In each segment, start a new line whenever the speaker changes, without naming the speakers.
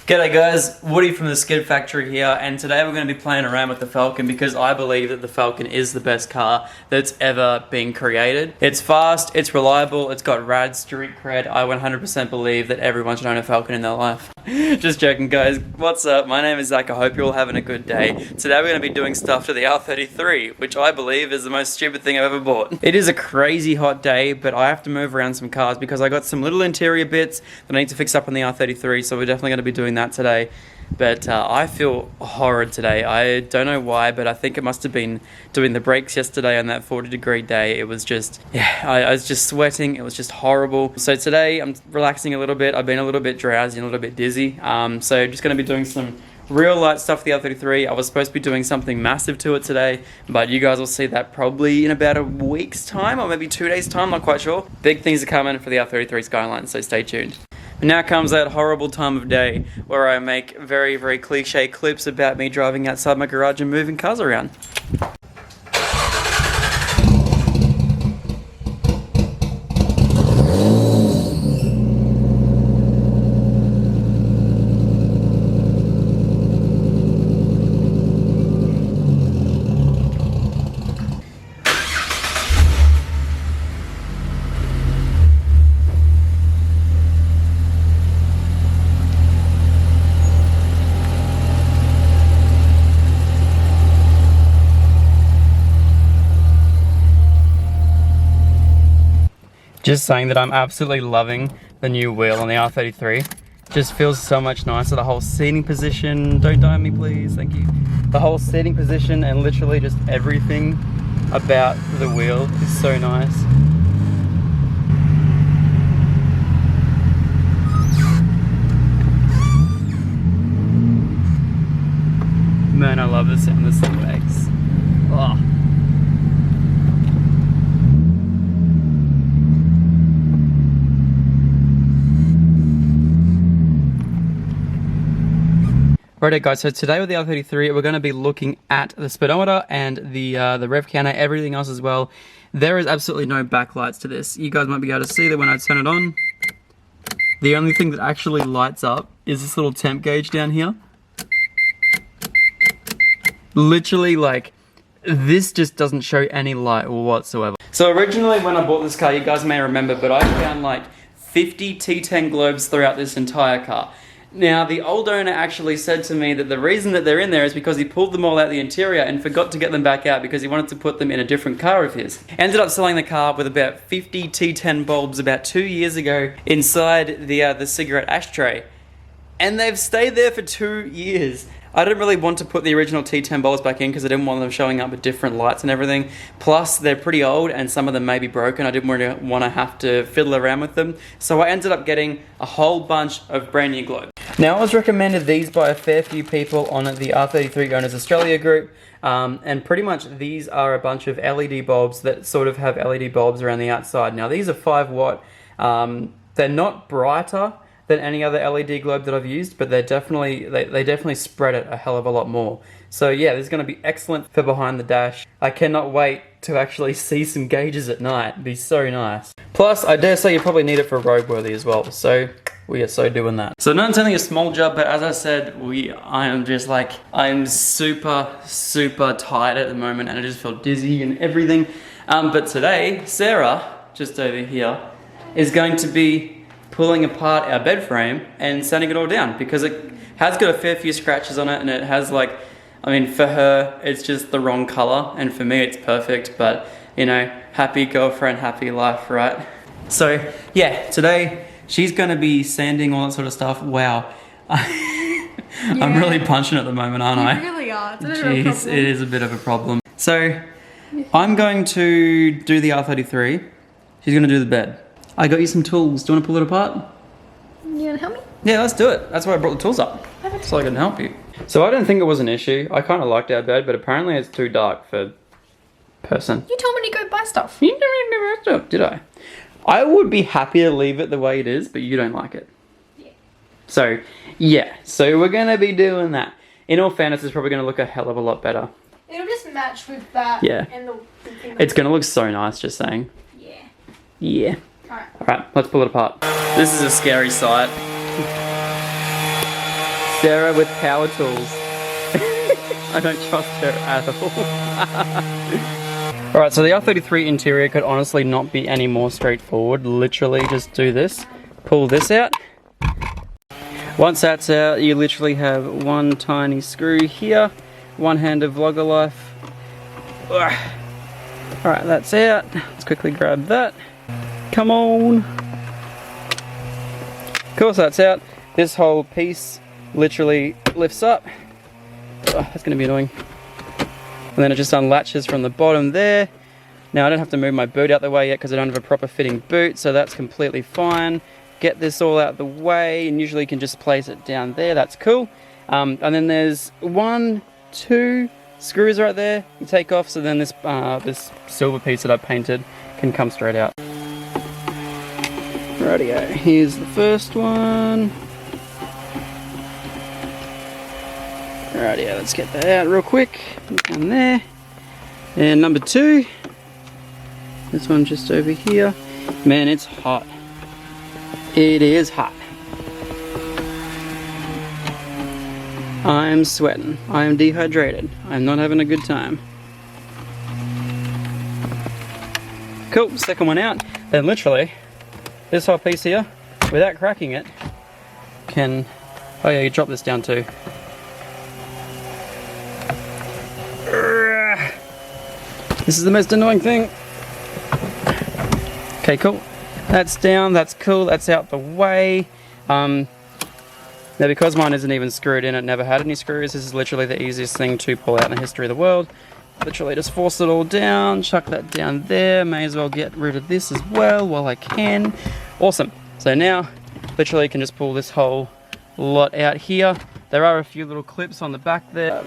G'day guys, Woody from the Skid Factory here, and today we're going to be playing around with the Falcon because I believe that the Falcon is the best car that's ever been created. It's fast, it's reliable, it's got rad street cred. I 100% believe that everyone should own a Falcon in their life. Just joking guys, what's up? My name is Zach, I hope you're all having a good day. Today we're going to be doing stuff to the R33, which I believe is the most stupid thing I've ever bought. It is a crazy hot day, but I have to move around some cars because I got some little interior bits that I need to fix up on the R33, so we're definitely going to be doing that today. But I feel horrid today. I don't know why, but I think it must have been doing the brakes yesterday on that 40-degree day. It was just, I was just sweating. It was just horrible. So today I'm relaxing a little bit. I've been a little bit drowsy and a little bit dizzy. So just going to be doing some real light stuff to the R33. I was supposed to be doing something massive to it today, but you guys will see that probably in about a week's time or maybe 2 days time, not quite sure. Big things are coming for the R33 Skyline, so stay tuned. But now comes that horrible time of day where I make very, very cliche clips about me driving outside my garage and moving cars around. Just saying that I'm absolutely loving the new wheel on the R33. Just feels so much nicer. The whole seating position, don't die on me please, thank you. The whole seating position and literally just everything about the wheel is so nice. Man, I love the sound this thing makes. Oh. Righto guys, so today with the R33 we're going to be looking at the speedometer and the rev counter, everything else as well. There is absolutely no backlights to this. You guys might be able to see that when I turn it on. The only thing that actually lights up is this little temp gauge down here. Literally, like, this just doesn't show any light whatsoever. So originally when I bought this car, you guys may remember, but I found like 50 T10 globes throughout this entire car. Now, the old owner actually said to me that the reason that they're in there is because he pulled them all out the interior and forgot to get them back out because he wanted to put them in a different car of his. Ended up selling the car with about 50 T10 bulbs about 2 years ago inside the cigarette ashtray. And they've stayed there for 2 years. I didn't really want to put the original T10 bulbs back in because I didn't want them showing up with different lights and everything. Plus, they're pretty old and some of them may be broken. I didn't want to have to fiddle around with them. So I ended up getting a whole bunch of brand new globes. Now, I was recommended these by a fair few people on the R33 Owners Australia group. And pretty much these are a bunch of LED bulbs that sort of have LED bulbs around the outside. Now, these are 5 watt. They're not brighter than any other LED globe that I've used, but they definitely spread it a hell of a lot more. So yeah, this is going to be excellent for behind the dash. I cannot wait to actually see some gauges at night. It'd be so nice. Plus, I dare say you probably need it for roadworthy as well. So we are so doing that. So not only a small job, but as I said, I'm super tired at the moment and I just feel dizzy and everything. But today, Sarah, just over here, is going to be pulling apart our bed frame and sanding it all down because it has got a fair few scratches on it and it has like, I mean for her it's just the wrong color and for me it's perfect, but you know, happy girlfriend, happy life, right? So yeah, today she's going to be sanding all that sort of stuff. Wow. Yeah. I'm really punching at the moment, aren't I?
You really are. It's a bit
Jeez,
of a problem.
it is a bit of a problem. So I'm going to do the R33. She's going to do the bed. I got you some tools. Do you want to pull it apart?
You want to help me?
Yeah, let's do it. That's why I brought the tools up. So I can help you. So I didn't think it was an issue. I kind of liked our bed, but apparently it's too dark for person.
You told me to go buy stuff.
You never stuff, did I? I would be happy to leave it the way it is, but you don't like it.
Yeah.
So, yeah. So we're going to be doing that. In all fairness, it's probably going to look a hell of a lot better.
It'll just match with that.
Yeah.
And the thing.
It's going to look so nice, just saying.
Yeah.
Yeah.
Alright.
Alright, let's pull it apart. This is a scary sight. Sarah with power tools. I don't trust her at all. Alright, so the R33 interior could honestly not be any more straightforward. Literally just do this. Pull this out. Once that's out, you literally have one tiny screw here. One hand of vlogger life. Alright, that's out. Let's quickly grab that. Come on. Cool, so that's out. This whole piece literally lifts up. That's going to be annoying. And then it just unlatches from the bottom there. Now I don't have to move my boot out the way yet because I don't have a proper fitting boot, so that's completely fine. Get this all out the way, and usually you can just place it down there. That's cool. And then there's 1, 2 screws right there. You take off, so then this this silver piece that I painted can come straight out. Rightio, here's the first one. Rightio, let's get that out real quick. Down there. And number 2. This one just over here. Man, it's hot. It is hot. I'm sweating. I am dehydrated. I'm not having a good time. Cool, second one out. Then literally, this whole piece here, without cracking it, can... Oh yeah, you drop this down too. This is the most annoying thing. Okay, cool. That's down, that's cool, that's out the way. Now because mine isn't even screwed in, it never had any screws, this is literally the easiest thing to pull out in the history of the world. Literally just force it all down, chuck that down there, may as well get rid of this as well while I can. Awesome. So now, literally can just pull this whole lot out here. There are a few little clips on the back there.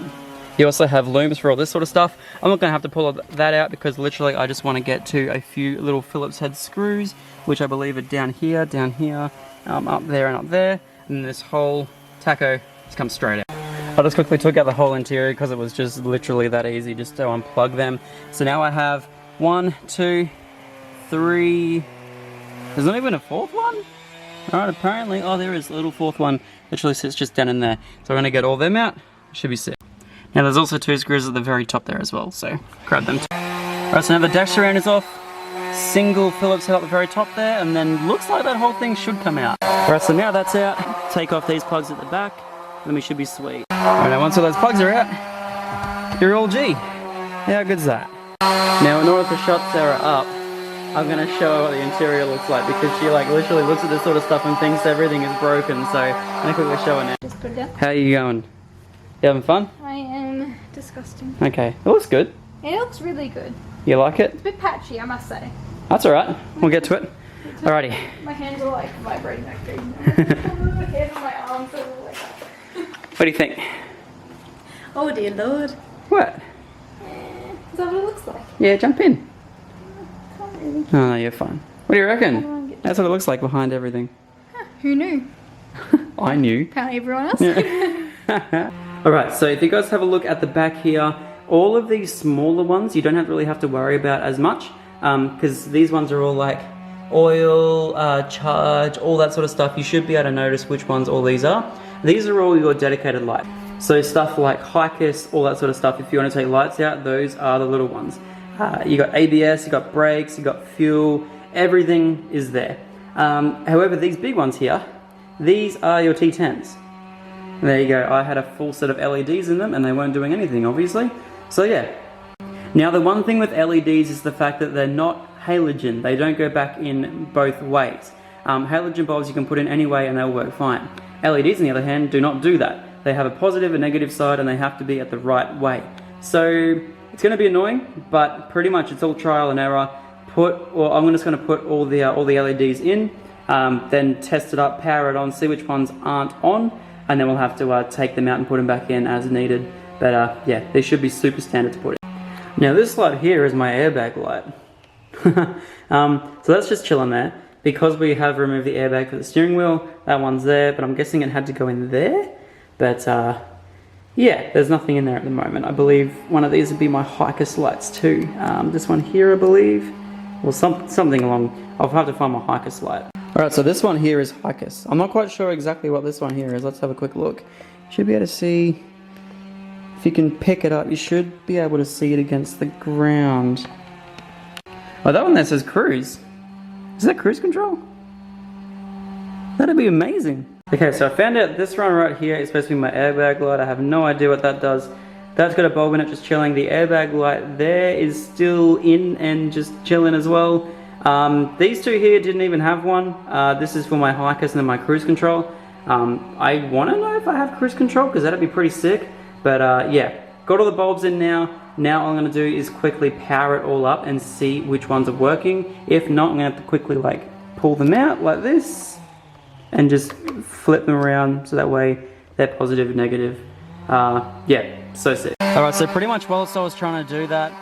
You also have looms for all this sort of stuff. I'm not going to have to pull that out because literally I just want to get to a few little Phillips head screws, which I believe are down here, up there and up there. And this whole taco just comes straight out. I just quickly took out the whole interior because it was just literally that easy just to unplug them. So now I have 1, 2, 3, there's not even a 4th one? Alright, apparently, oh there is a little 4th one, literally sits just down in there. So I'm going to get all them out, should be sick. Now there's also 2 screws at the very top there as well, so grab them too. Alright, so now the dash surround is off. Single Phillips head at the very top there, and then looks like that whole thing should come out. Alright, so now that's out. Take off these plugs at the back, then we should be sweet. Alright, now once all those plugs are out, you're all G. How good's that? Now in order to shut Sarah up, I'm going to show her what the interior looks like because she like literally looks at this sort of stuff and thinks everything is broken, so I'm going to quickly show her now.
Just put it down.
How are you going? You having fun?
I am disgusting.
Okay, it looks good.
It looks really good.
You like it?
It's a bit patchy, I must say.
That's alright, we'll get to it. Alrighty.
My hands are like vibrating like crazy. My hands and my arms are like that.
What do you think?
Oh dear lord.
What?
Is that what it looks like?
Yeah, jump in.
Can't really.
Oh, no, you're fine. What do you reckon? That's what it looks like behind everything.
Huh, who knew?
I knew.
Apparently everyone else.
Yeah. Alright, so if you guys have a look at the back here, all of these smaller ones you don't really have to worry about as much because these ones are all like oil, charge, all that sort of stuff. You should be able to notice which ones all these are. These are all your dedicated light. So stuff like hikers, all that sort of stuff, if you want to take lights out, those are the little ones. You got ABS, you got brakes, you got fuel, everything is there. However, these big ones here, these are your T10s. There you go, I had a full set of LEDs in them and they weren't doing anything obviously. So yeah. Now the one thing with LEDs is the fact that they're not halogen, they don't go back in both ways. Halogen bulbs you can put in any way and they'll work fine. LEDs on the other hand do not do that. They have a positive and negative side and they have to be at the right way. So it's going to be annoying, but pretty much it's all trial and error. I'm just going to put all the LEDs in, then test it up, power it on, see which ones aren't on, and then we'll have to take them out and put them back in as needed. But yeah, they should be super standard to put in. Now this light here is my airbag light. So that's just chilling there. Because we have removed the airbag for the steering wheel, that one's there, but I'm guessing it had to go in there. But yeah, there's nothing in there at the moment. I believe one of these would be my hiker's lights too. This one here, I believe, or something along. I'll have to find my hiker's light. Alright, so this one here is Hicus. I'm not quite sure exactly what this one here is. Let's have a quick look. Should be able to see, if you can pick it up, you should be able to see it against the ground. Oh, that one there says cruise. Is that cruise control? That'd be amazing. Okay, so I found out this one right here is supposed to be my airbag light. I have no idea what that does. That's got a bulb in it just chilling. The airbag light there is still in and just chilling as well. These two here didn't even have one. This is for my Hicus and then my cruise control. I want to know if I have cruise control because that'd be pretty sick. But yeah, got all the bulbs in now. Now all I'm going to do is quickly power it all up and see which ones are working. If not, I'm going to have to quickly like pull them out like this and just flip them around so that way they're positive and negative. Yeah, so sick. Alright, so pretty much whilst I was trying to do that,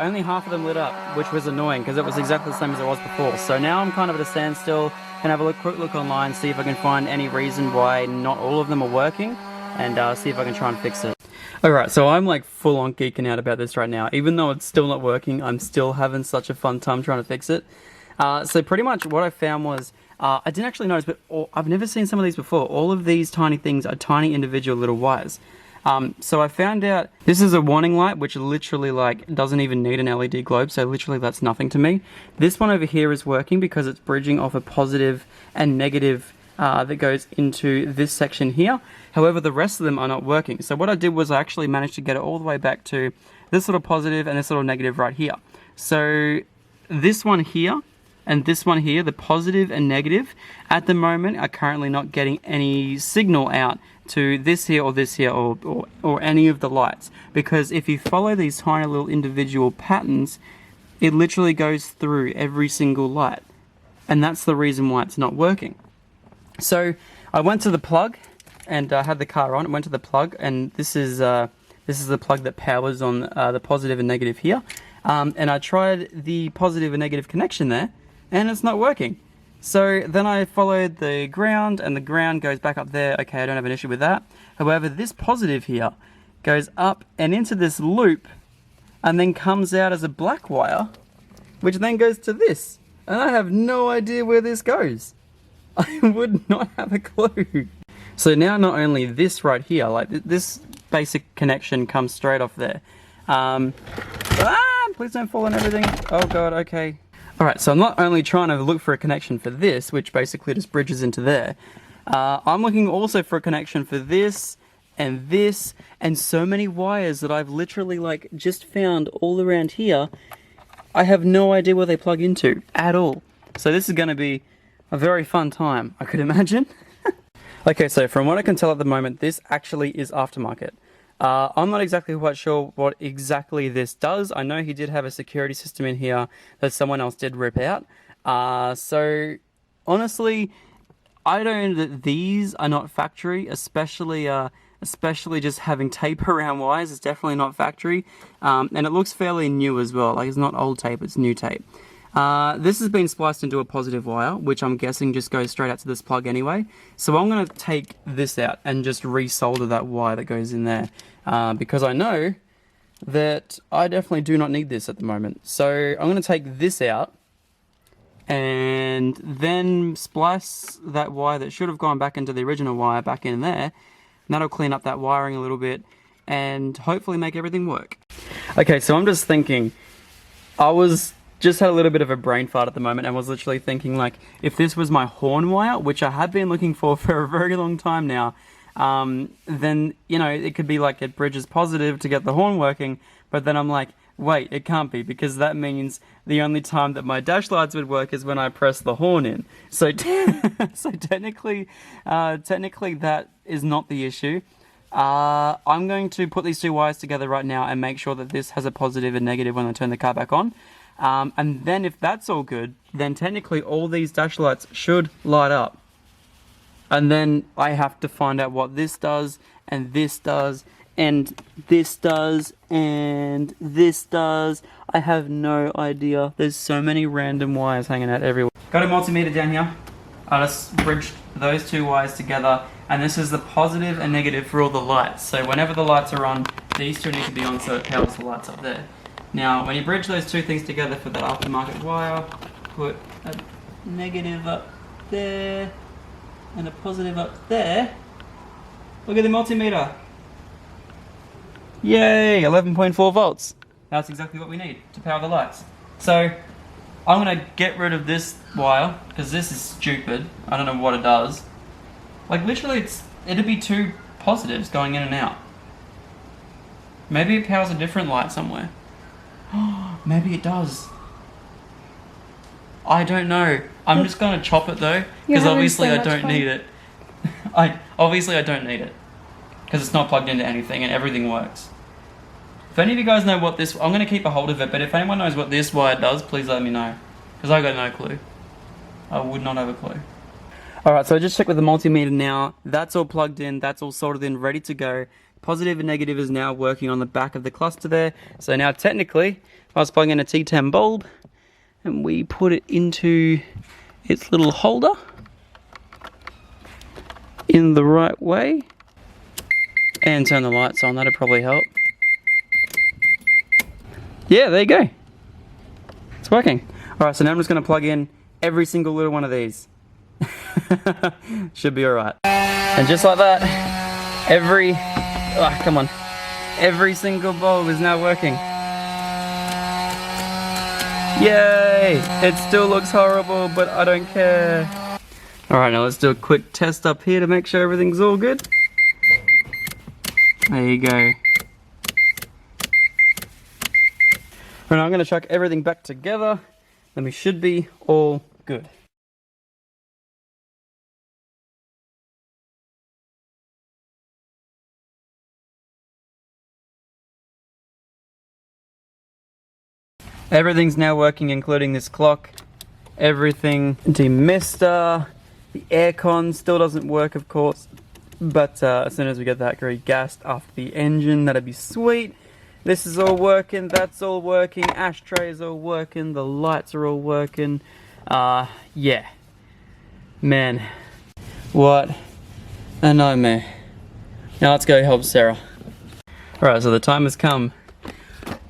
only half of them lit up, which was annoying because it was exactly the same as it was before. So now I'm kind of at a standstill. Can have a quick look online, see if I can find any reason why not all of them are working, and see if I can try and fix it. Alright, so I'm like full on geeking out about this right now. Even though it's still not working, I'm still having such a fun time trying to fix it. So pretty much what I found was, I didn't actually notice, but I've never seen some of these before. All of these tiny things are tiny individual little wires. So I found out this is a warning light, which literally like doesn't even need an LED globe, so literally that's nothing to me. This one over here is working because it's bridging off a positive and negative that goes into this section here. However, the rest of them are not working. So what I did was I actually managed to get it all the way back to this little positive and this little negative right here. So this one here and this one here, the positive and negative, at the moment are currently not getting any signal out to this here or any of the lights. Because if you follow these tiny little individual patterns, it literally goes through every single light. And that's the reason why it's not working. So I went to the plug and had the car on. I went to the plug, and this is the plug that powers on the positive and negative here. And I tried the positive and negative connection there, and it's not working. So then I followed the ground, and the ground goes back up there. Okay, I don't have an issue with that. However, this positive here goes up and into this loop, and then comes out as a black wire, which then goes to this. And I have no idea where this goes. I would not have a clue. So now not only this right here, like this basic connection comes straight off there. Please don't fall on everything. Oh god, okay. Alright, so I'm not only trying to look for a connection for this, which basically just bridges into there. I'm looking also for a connection for this, and so many wires that I've literally like just found all around here. I have no idea where they plug into at all. So this is going to be a very fun time, I could imagine. Okay, so from what I can tell at the moment, this actually is aftermarket. I'm not exactly quite sure what exactly this does. I know he did have a security system in here that someone else did rip out. So honestly, I don't know that these are not factory, especially just having tape around wires. It's definitely not factory. And it looks fairly new as well. Like, it's not old tape, it's new tape. This has been spliced into a positive wire, which I'm guessing just goes straight out to this plug anyway. So I'm going to take this out and just resolder that wire that goes in there. Because I know that I definitely do not need this at the moment. So I'm going to take this out and then splice that wire that should have gone back into the original wire back in there. And that'll clean up that wiring a little bit and hopefully make everything work. Okay, so I'm just thinking, just had a little bit of a brain fart at the moment and was literally thinking, like, if this was my horn wire, which I have been looking for a very long time now, then, you know, it could be like it bridges positive to get the horn working, but then I'm like, wait, it can't be, because that means the only time that my dash lights would work is when I press the horn in. So, so technically that is not the issue. I'm going to put these two wires together right now and make sure that this has a positive and negative when I turn the car back on. And then if that's all good, then technically all these dash lights should light up. And then I have to find out what this does, and this does, and this does, and this does. I have no idea. There's so many random wires hanging out everywhere. Got a multimeter down here. I just bridged those two wires together, and this is the positive and negative for all the lights. So whenever the lights are on, these two need to be on so it powers the lights up there. Now, when you bridge those two things together for that aftermarket wire, put a negative up there, and a positive up there. Look at the multimeter. Yay, 11.4 volts. That's exactly what we need to power the lights. So I'm gonna get rid of this wire because this is stupid. I don't know what it does. Like literally it'd be two positives going in and out. Maybe it powers a different light somewhere. Maybe it does. I don't know. I'm just gonna chop it though, because obviously I don't need it. Obviously I don't need it, because it's not plugged into anything and everything works. If any of you guys know what this, I'm gonna keep a hold of it. But if anyone knows what this wire does, please let me know, because I got no clue. I would not have a clue. Alright, so I just checked with the multimeter now. That's all plugged in, that's all soldered in, ready to go. Positive and negative is now working on the back of the cluster there. So now technically, if I was plugging in a T10 bulb, and we put it into its little holder in the right way, and turn the lights on, that'd probably help. Yeah, there you go. It's working. Alright, so now I'm just going to plug in every single little one of these. Should be alright. And just like that, every single bulb is now working. Yay! It still looks horrible, but I don't care. Alright, now let's do a quick test up here to make sure everything's all good. There you go. Right, now I'm going to chuck everything back together, then we should be all good. Everything's now working, including this clock. Everything, demister, the aircon still doesn't work, of course, but as soon as we get that re-gassed after the engine, that'd be sweet. This is all working, that's all working, ashtray is all working, the lights are all working. Yeah. Man, what a nightmare. Now let's go help Sarah. Alright, so the time has come.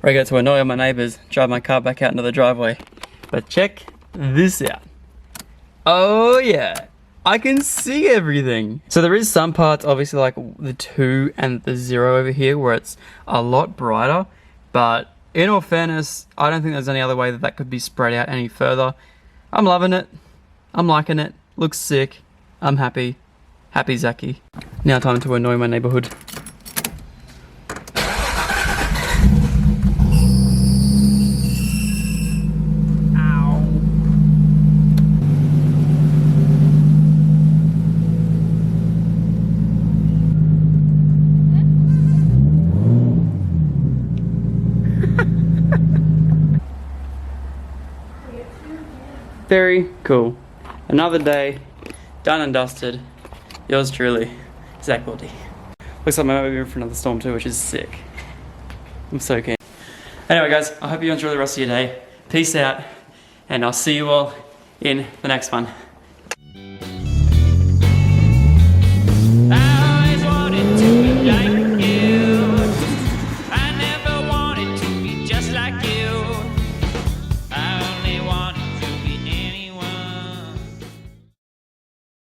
I get to annoy my neighbours, drive my car back out into the driveway. But check this out. Oh yeah, I can see everything. So there is some parts, obviously like the 2 and the 0 over here, where it's a lot brighter. But in all fairness, I don't think there's any other way that that could be spread out any further. I'm loving it. I'm liking it. Looks sick. I'm happy. Happy Zachy. Now time to annoy my neighbourhood. Very cool. Another day, done and dusted. Yours truly, ZacBaldy. Looks like I might be in for another storm too, which is sick. I'm so keen. Anyway guys, I hope you enjoy the rest of your day. Peace out, and I'll see you all in the next one.